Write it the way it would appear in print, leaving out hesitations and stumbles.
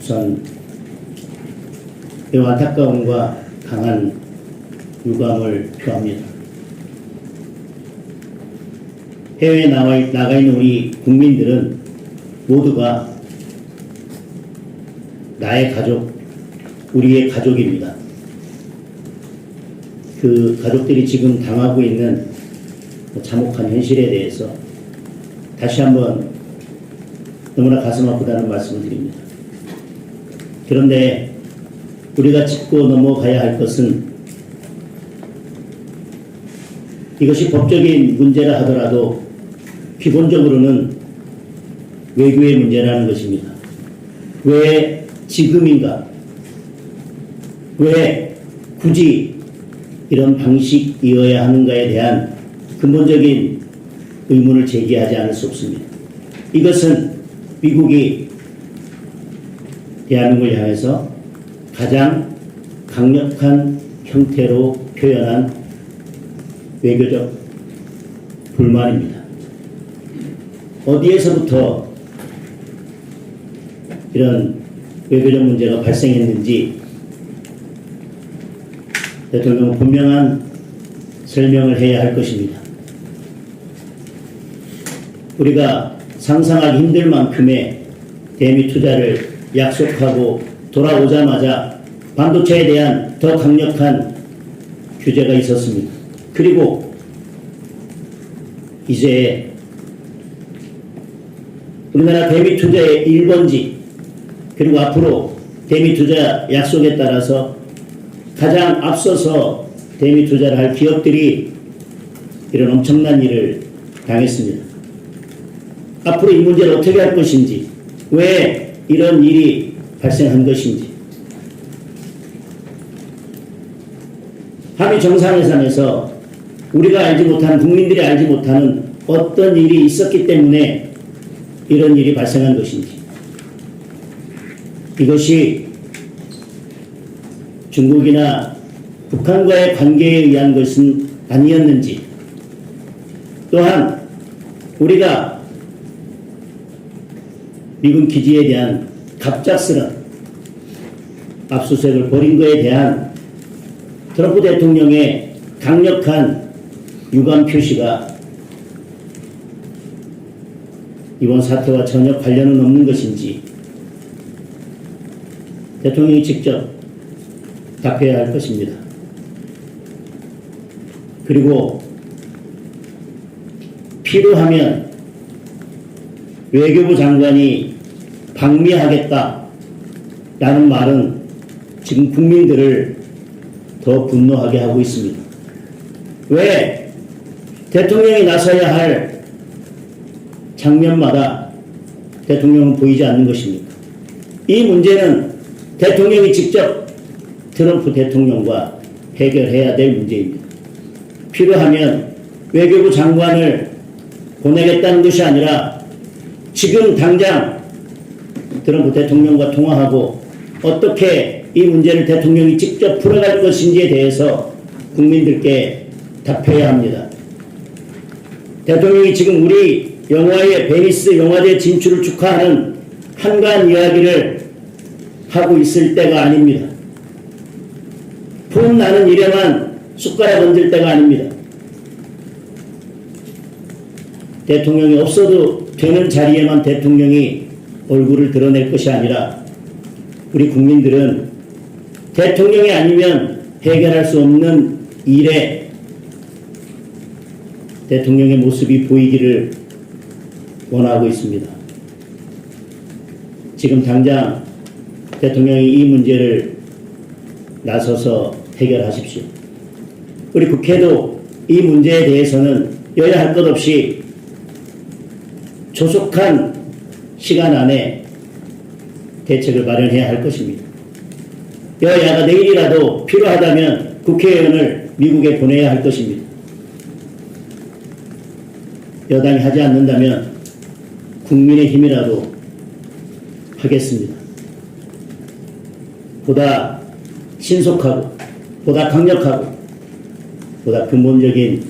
우선 매우 안타까움과 강한 유감을 표합니다. 해외에 나가 있는 우리 국민들은 모두가 나의 가족, 우리의 가족입니다. 그 가족들이 지금 당하고 있는 참혹한 현실에 대해서 다시 한번 너무나 가슴 아프다는 말씀을 드립니다. 그런데 우리가 짚고 넘어가야 할 것은 이것이 법적인 문제라 하더라도 기본적으로는 외교의 문제라는 것입니다. 왜 지금인가? 왜 굳이 이런 방식이어야 하는가에 대한 근본적인 의문을 제기하지 않을 수 없습니다. 이것은 미국이 대한민국을 향해서 가장 강력한 형태로 표현한 외교적 불만입니다. 어디에서부터 이런 외교적 문제가 발생했는지 대통령은 분명한 설명을 해야 할 것입니다. 우리가 상상하기 힘들 만큼의 대미 투자를 약속하고 돌아오자마자 반도체에 대한 더 강력한 규제가 있었습니다. 그리고 이제 우리나라 대미 투자의 1번지 그리고 앞으로 대미 투자 약속에 따라서 가장 앞서서 대미 투자를 할 기업들이 이런 엄청난 일을 당했습니다. 앞으로 이 문제를 어떻게 할 것인지, 왜 이런 일이 발생한 것인지, 한미 정상회담에서 우리가 알지 못하는, 국민들이 알지 못하는 어떤 일이 있었기 때문에 이런 일이 발생한 것인지, 이것이 중국이나 북한과의 관계에 의한 것은 아니었는지, 또한 우리가 미군 기지에 대한 갑작스런 압수수색을 벌인 것에 대한 트럼프 대통령의 강력한 유감 표시가 이번 사태와 전혀 관련은 없는 것인지 대통령이 직접 답해야 할 것입니다. 그리고 필요하면 외교부 장관이 방미하겠다라는 말은 지금 국민들을 더 분노하게 하고 있습니다. 왜 대통령이 나서야 할 장면마다 대통령은 보이지 않는 것입니까? 이 문제는 대통령이 직접 트럼프 대통령과 해결해야 될 문제입니다. 필요하면 외교부 장관을 보내겠다는 것이 아니라 지금 당장 트럼프 대통령과 통화하고 어떻게 이 문제를 대통령이 직접 풀어갈 것인지에 대해서 국민들께 답해야 합니다. 대통령이 지금 우리 영화의 베니스 영화제 진출을 축하하는 한가한 이야기를 하고 있을 때가 아닙니다. 폼 나는 일에만 숟가락 얹을 때가 아닙니다. 대통령이 없어도 되는 자리에만 대통령이 얼굴을 드러낼 것이 아니라 우리 국민들은 대통령이 아니면 해결할 수 없는 일에 대통령의 모습이 보이기를 원하고 있습니다. 지금 당장 대통령이 이 문제를 나서서 해결하십시오. 우리 국회도 이 문제에 대해서는 여야 할 것 없이 조속한 시간 안에 대책을 마련해야 할 것입니다. 여야가 내일이라도 필요하다면 국회의원을 미국에 보내야 할 것입니다. 여당이 하지 않는다면 국민의힘이라도 하겠습니다. 보다 신속하고 보다 강력하고 보다 근본적인